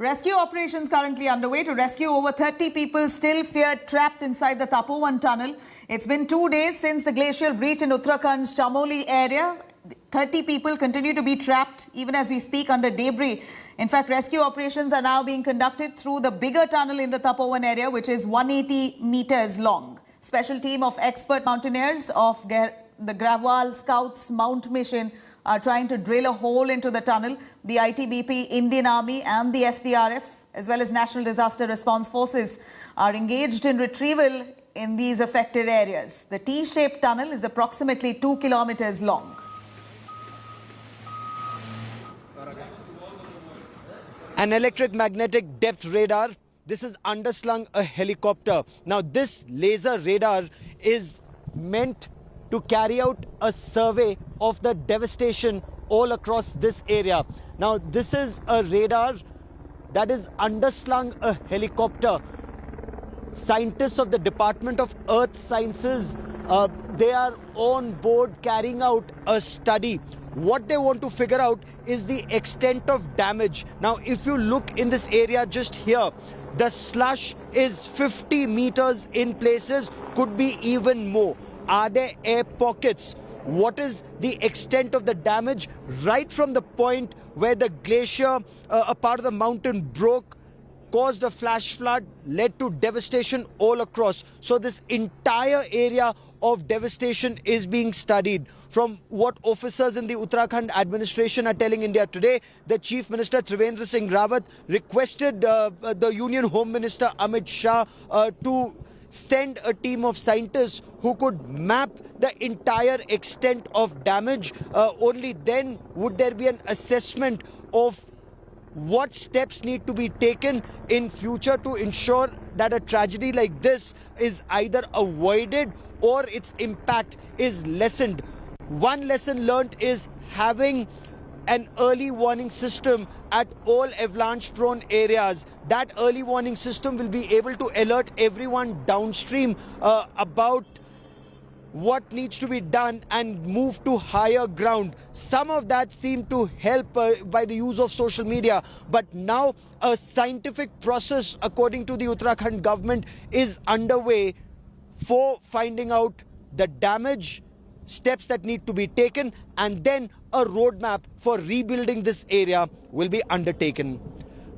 Rescue operations currently underway to rescue over 30 people still feared trapped inside the Tapovan tunnel. It's been 2 days since the glacial breach in Uttarakhand's Chamoli area. 30 people continue to be trapped even as we speak under debris. In fact, rescue operations are now being conducted through the bigger tunnel in the Tapovan area, which is 180 meters long. Special team of expert mountaineers of the Gravwal Scouts Mount Mission are trying to drill a hole into the tunnel. The ITBP, Indian Army and the SDRF, as well as National Disaster Response Forces, are engaged in retrieval in these affected areas. The T-shaped tunnel is approximately 2 kilometers long. An electromagnetic depth radar. This is underslung a helicopter. Now this laser radar is meant to carry out a survey of the devastation all across this area. Now this is a radar that is underslung a helicopter. Scientists of the Department of Earth Sciences, they are on board carrying out a study. What they want to figure out is the extent of damage. Now if you look in this area just here, the slush is 50 meters in places, could be even more. Are there air pockets? What is the extent of the damage right from the point where the glacier, a part of the mountain broke, caused a flash flood, led to devastation all across. So this entire area of devastation is being studied. From what officers in the Uttarakhand administration are telling India Today, the Chief Minister Trivendra Singh Rawat requested the Union Home Minister Amit Shah to send a team of scientists who could map the entire extent of damage. Only then would there be an assessment of what steps need to be taken in future to ensure that a tragedy like this is either avoided or its impact is lessened. One lesson learned is having an early warning system at all avalanche prone areas. That early warning system will be able to alert everyone downstream about what needs to be done and move to higher ground. Some of that seemed to help by the use of social media, but now a scientific process, according to the Uttarakhand government, is underway for finding out the damage, steps that need to be taken, and then a roadmap for rebuilding this area will be undertaken.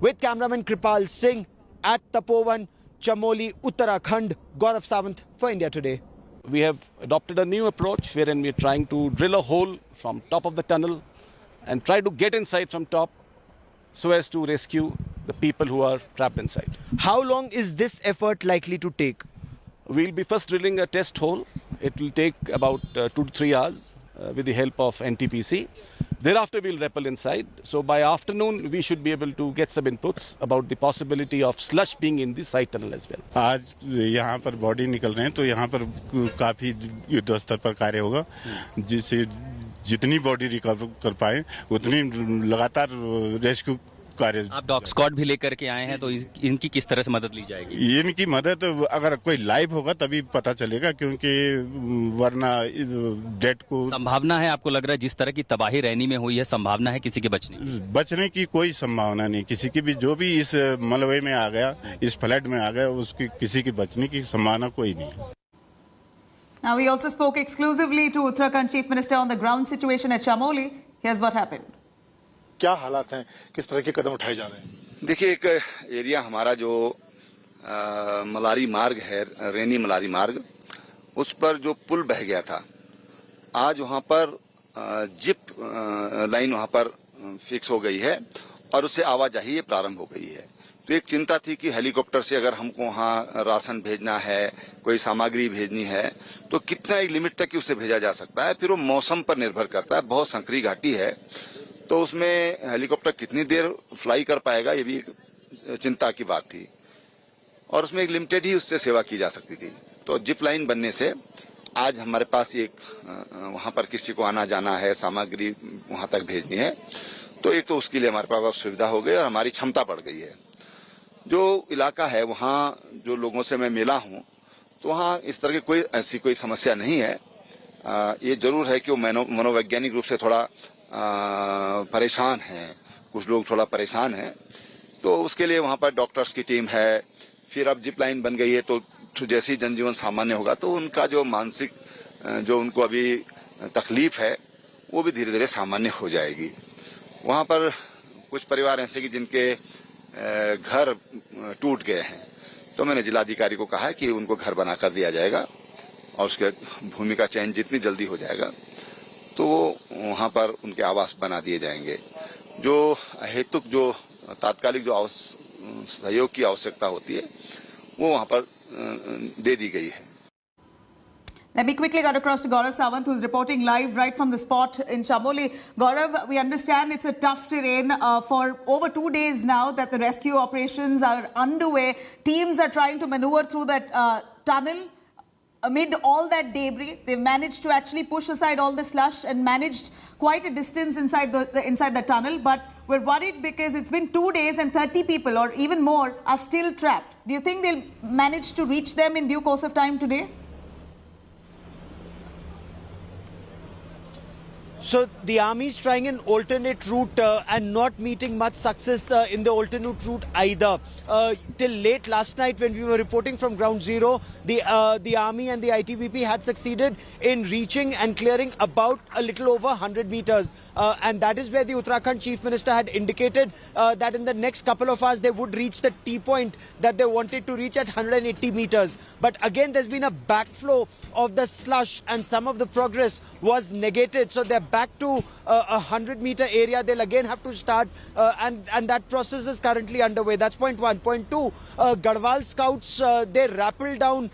With cameraman Kripal Singh at Tapovan, Chamoli, Uttarakhand, Gaurav Sawant for India Today. We have adopted a new approach wherein we are trying to drill a hole from top of the tunnel and try to get inside from top so as to rescue the people who are trapped inside. How long is this effort likely to take? We'll be first drilling a test hole. It will take about 2 to 3 hours with the help of NTPC. Thereafter we'll rappel inside. So by afternoon we should be able to get some inputs about the possibility of slush being in the side tunnel as well. आज यहाँ पर body निकल रहे हैं तो यहाँ पर काफी युद्ध स्तर पर कार्य होगा, जिससे जितनी बॉडी रिकवर कर पाए उतनी लगातार रेस्क्यू कार्य। आप डॉग स्क्वाड भी लेकर के आए हैं तो इनकी किस तरह से मदद ली जाएगी? इनकी मदद अगर कोई लाइव होगा तभी पता चलेगा, क्योंकि वरना डेट को संभावना है, आपको लग रहा है जिस तरह की तबाही रैनी में हुई है, संभावना है किसी के बचने की कोई संभावना नहीं। किसी की भी जो भी इस मलबे में आ गया, इस फ्लड में आ गया, उसकी किसी की बचने की संभावना कोई नहीं। Now we also spoke exclusively to Uttarakhand Chief Minister on the ground situation at Chamoli. Here's what happened. क्या हालात हैं, किस तरह के कदम उठाए जा रहे हैं? देखिए, एक एरिया हमारा जो मलारी मार्ग है, रेनी मलारी मार्ग, उस पर जो पुल बह गया था, आज वहां पर जिप लाइन वहां पर फिक्स हो गई है और उससे आवाजाही प्रारंभ हो गई है। तो एक चिंता थी कि हेलीकॉप्टर से अगर हमको वहां राशन भेजना है, कोई सामग्री भेजनी है, तो कितना एक लिमिट तक उससे भेजा जा सकता है। फिर वो मौसम पर निर्भर करता है, बहुत संकरी घाटी है, तो उसमें हेलीकॉप्टर कितनी देर फ्लाई कर पाएगा, ये भी एक चिंता की बात थी। और उसमें एक लिमिटेड ही उससे सेवा की जा सकती थी। तो जिप लाइन बनने से आज हमारे पास एक वहां पर किसी को आना जाना है, सामग्री वहां तक भेजनी है, तो एक तो उसके लिए हमारे पास सुविधा हो गई और हमारी क्षमता बढ़ गई है। जो इलाका है वहां जो लोगों से मैं मिला हूं, तो वहां इस तरह की ऐसी कोई समस्या नहीं है। ये जरूर है कि वो मनोवैज्ञानिक रूप से थोड़ा परेशान हैं, कुछ लोग थोड़ा परेशान हैं, तो उसके लिए वहां पर डॉक्टर्स की टीम है, फिर अब जिप लाइन बन गई है, तो जैसे ही जनजीवन सामान्य होगा तो उनका जो मानसिक जो उनको अभी तकलीफ है वो भी धीरे धीरे सामान्य हो जाएगी। वहां पर कुछ परिवार ऐसे कि जिनके घर टूट गए हैं, तो मैंने जिलाधिकारी को कहा है कि उनको घर बना कर दिया जाएगा और उसके भूमि का चयन जितनी जल्दी हो जाएगा तो वहां पर उनके आवास बना दिए जाएंगे। जो अहेतुक जो तात्कालिक जो सहयोग की आवश्यकता होती है वो वहां पर दे दी गई है। Let me quickly cut across to Gaurav Sawant, who's reporting live right from the spot in Chamoli. Gaurav, we understand it's a tough terrain for over 2 days now that the rescue operations are underway. Teams are trying to maneuver through that tunnel. Amid all that debris, they've managed to actually push aside all the slush and managed quite a distance inside the tunnel. But we're worried because it's been 2 days and 30 people or even more are still trapped. Do you think they'll manage to reach them in due course of time today? So the army is trying an alternate route and not meeting much success in the alternate route either. Till late last night when we were reporting from ground zero, the army and the ITBP had succeeded in reaching and clearing about a little over 100 meters. And that is where the Uttarakhand Chief Minister had indicated that in the next couple of hours they would reach the T-point that they wanted to reach at 180 meters. But again, there's been a backflow of the slush and some of the progress was negated. So they're back to a 100-meter area. They'll again have to start and that process is currently underway. That's point one. Point two, Garhwal scouts, they rappelled down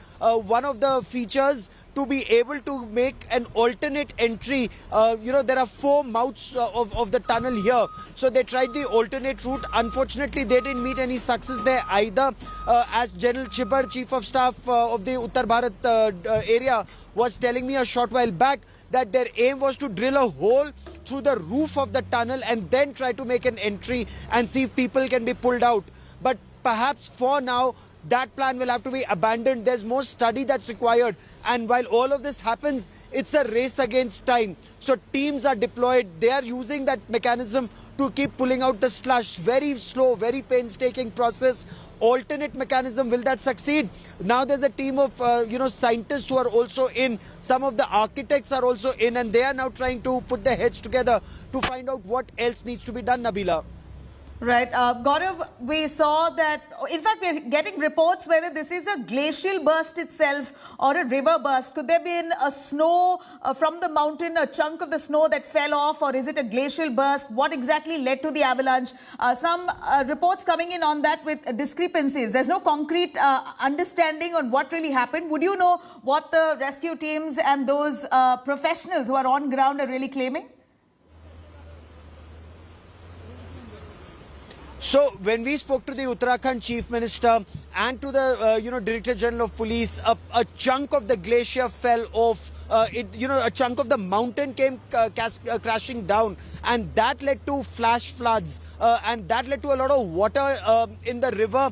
one of the features to be able to make an alternate entry. There are 4 mouths of the tunnel here. So they tried the alternate route. Unfortunately, they didn't meet any success there either. As General Chibbar, Chief of Staff of the Uttar Bharat area, was telling me a short while back that their aim was to drill a hole through the roof of the tunnel and then try to make an entry and see if people can be pulled out. But perhaps for now, that plan will have to be abandoned. There's more study that's required. And while all of this happens, it's a race against time. So teams are deployed. They are using that mechanism to keep pulling out the slush. Very slow, very painstaking process. Alternate mechanism, will that succeed? Now there's a team of, scientists who are also in. Some of the architects are also in, and they are now trying to put their heads together to find out what else needs to be done, Nabila. Right. Gaurav, we saw that, in fact, we're getting reports whether this is a glacial burst itself or a river burst. Could there be a snow from the mountain, a chunk of the snow that fell off, or is it a glacial burst? What exactly led to the avalanche? Some reports coming in on that with discrepancies. There's no concrete understanding on what really happened. Would you know what the rescue teams and those professionals who are on ground are really claiming? So when we spoke to the Uttarakhand Chief Minister and to the Director General of Police, a chunk of the glacier fell off. A chunk of the mountain came crashing down, and that led to flash floods. And that led to a lot of water in the river.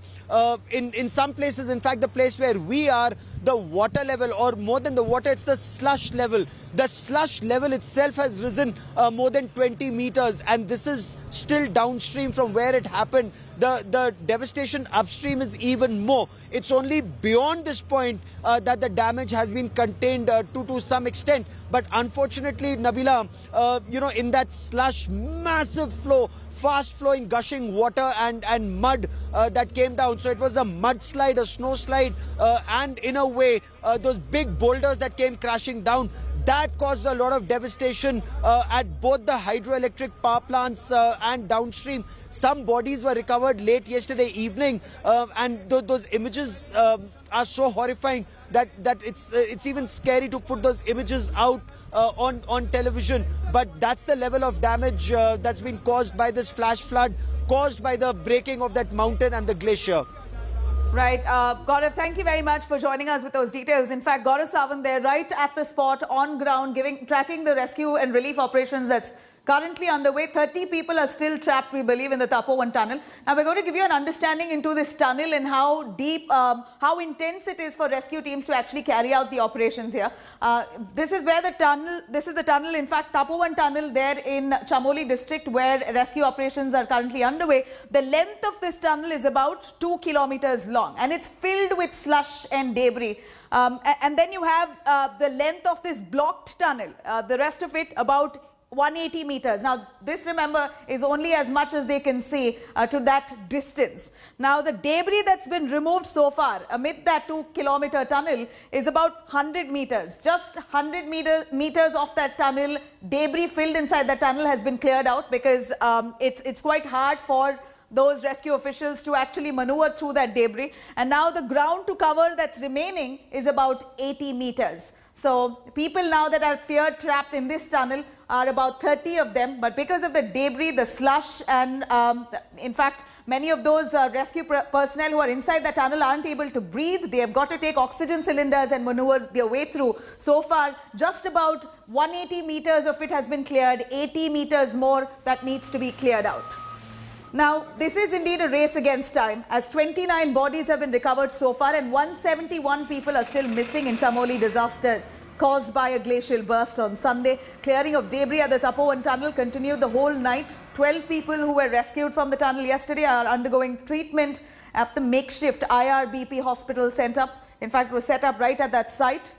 In some places, in fact, the place where we are, the water level, or more than the water, it's the slush level. The slush level itself has risen more than 20 meters, and this is still downstream from where it happened. The devastation upstream is even more. It's only beyond this point that the damage has been contained to some extent. But unfortunately, Nabila, in that slush, massive flow, fast flowing, gushing water and mud that came down. So it was a mudslide, a snow slide, and in a way, those big boulders that came crashing down. That caused a lot of devastation at both the hydroelectric power plants and downstream. Some bodies were recovered late yesterday evening, and those images are so horrifying that it's even scary to put those images out on television. But that's the level of damage that's been caused by this flash flood, caused by the breaking of that mountain and the glacier. Right. Gaurav, thank you very much for joining us with those details. In fact, Gaurav Sawant there right at the spot on ground, tracking the rescue and relief operations that's currently underway. 30 people are still trapped, we believe, in the Tapovan tunnel. Now, we're going to give you an understanding into this tunnel and how deep, how intense it is for rescue teams to actually carry out the operations here. This is where the tunnel, this is the tunnel, in fact, Tapovan tunnel there in Chamoli district, where rescue operations are currently underway. The length of this tunnel is about 2 kilometers long, and it's filled with slush and debris. And then you have the length of this blocked tunnel, the rest of it about 180 meters. Now, this, remember, is only as much as they can see to that distance. Now, the debris that's been removed so far amid that 2-kilometer tunnel is about 100 meters. Just 100 meters of that tunnel, debris filled inside the tunnel has been cleared out, because it's quite hard for those rescue officials to actually maneuver through that debris. And now the ground to cover that's remaining is about 80 meters. So people now that are feared trapped in this tunnel are about 30 of them, but because of the debris, the slush, and in fact, many of those rescue personnel who are inside the tunnel aren't able to breathe. They have got to take oxygen cylinders and maneuver their way through. So far, just about 180 meters of it has been cleared, 80 meters more that needs to be cleared out. Now, this is indeed a race against time, as 29 bodies have been recovered so far and 171 people are still missing in Chamoli disaster caused by a glacial burst on Sunday. Clearing of debris at the Tapovan tunnel continued the whole night. 12 people who were rescued from the tunnel yesterday are undergoing treatment at the makeshift IRBP hospital in fact, was set up right at that site.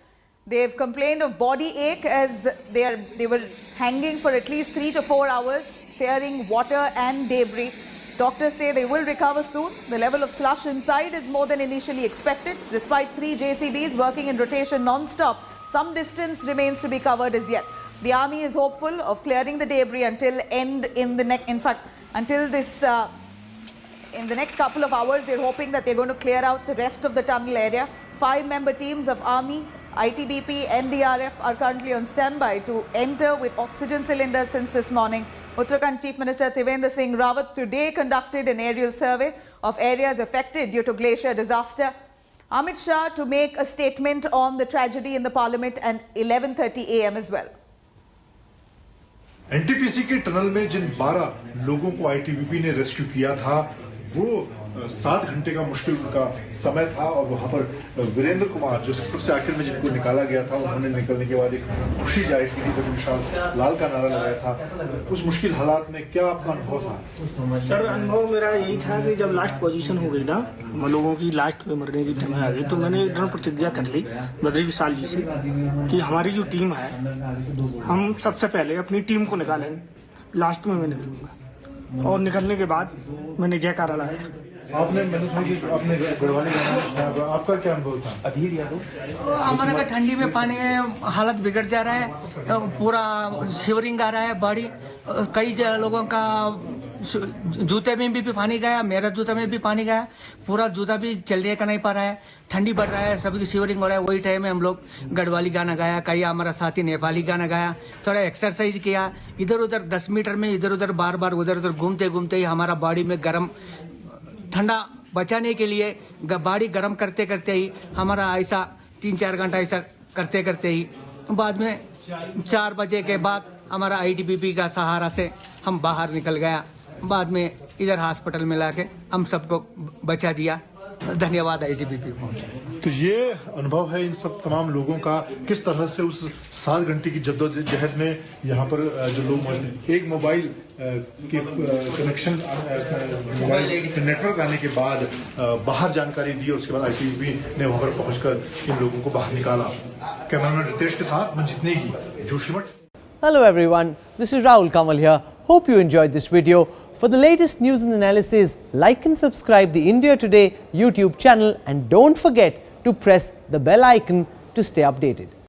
They've complained of body ache as they were hanging for at least 3 to 4 hours, fearing water and debris. Doctors say they will recover soon. The level of slush inside is more than initially expected. Despite 3 JCBs working in rotation non-stop, some distance remains to be covered as yet. The army is hopeful of clearing the debris until in the next couple of hours. They're hoping that they're going to clear out the rest of the tunnel area. 5-member teams of Army, ITBP, NDRF are currently on standby to enter with oxygen cylinders since this morning. Uttarakhand Chief Minister Trivendra Singh Rawat today conducted an aerial survey of areas affected due to glacier disaster. Amit Shah to make a statement on the tragedy in the parliament at 11:30 a.m. as well. NTPC के tunnel में जिन 12 लोगों को ITBP ने rescue किया था, वो 7 घंटे का मुश्किल का समय था, और वहां पर वीरेंद्र कुमार जो सबसे आखिर में जिनको निकाला गया था, उन्होंने निकलने के बाद एक खुशी जाहिर की थी, बदमिसाल लाल का नारा लगाया था। उस मुश्किल हालात में क्या आपका अनुभव था? सर, अनुभव मेरा यही था कि जब लास्ट पोजीशन हो गई ना, लोगों की लास्ट में मरने की समय आ गई, तो मैंने दृढ़ प्रतिज्ञा कर ली बद्री विशाल जी से कि हमारी जो टीम है, हम सबसे पहले अपनी टीम को निकालेंगे, लास्ट में मैं निकलूंगा। और निकलने के बाद मैंने जयकारा लाया। आपने अपने गढ़वाली आपका क्या अनुभव था? अधीर यादव, हमारे का ठंडी में पानी में हालत बिगड़ जा रहा है, पूरा शिवरिंग आ रहा है बॉडी। कई लोगों का जूते में भी पानी गया, मेरा जूता में भी पानी गया, पूरा जूता भी चलने का नहीं पा रहा है। ठंडी बढ़ रहा है, सभी शिवरिंग हो रहा है। वही टाइम में हम लोग गढ़वाली गाना गाया, कई हमारा साथी नेपाली गाना गाया, थोड़ा एक्सरसाइज किया। इधर उधर 10 मीटर में इधर उधर बार बार उधर उधर घूमते घूमते ही हमारा बॉडी में गर्म ठंडा बचाने के लिए बॉडी गर्म करते करते ही हमारा ऐसा 3-4 घंटा ऐसा करते करते ही बाद में 4 बजे के बाद हमारा आईटीबीपी का सहारा से हम बाहर निकल गया। बाद में इधर हॉस्पिटल में लाके हम सबको बचा दिया। धन्यवाद आईटीबीपी को। तो ये अनुभव है इन सब तमाम लोगों का, किस तरह से उस 7 घंटे की जद्दोजहद में यहाँ पर जो लोग मौजूद, एक मोबाइल के कनेक्शन, मोबाइल नेटवर्क आने के बाद बाहर जानकारी दी और उसके बाद आईटीबीपी ने वहां पर पहुंचकर इन लोगों को बाहर निकाला। कैमरामैन रितेश के साथ Manjit Negi, Joshimath. Hello everyone, this is Rahul Kamal here. Hope you enjoyed this video. For the latest news and analysis, like and subscribe the India Today YouTube channel, and don't forget to press the bell icon to stay updated.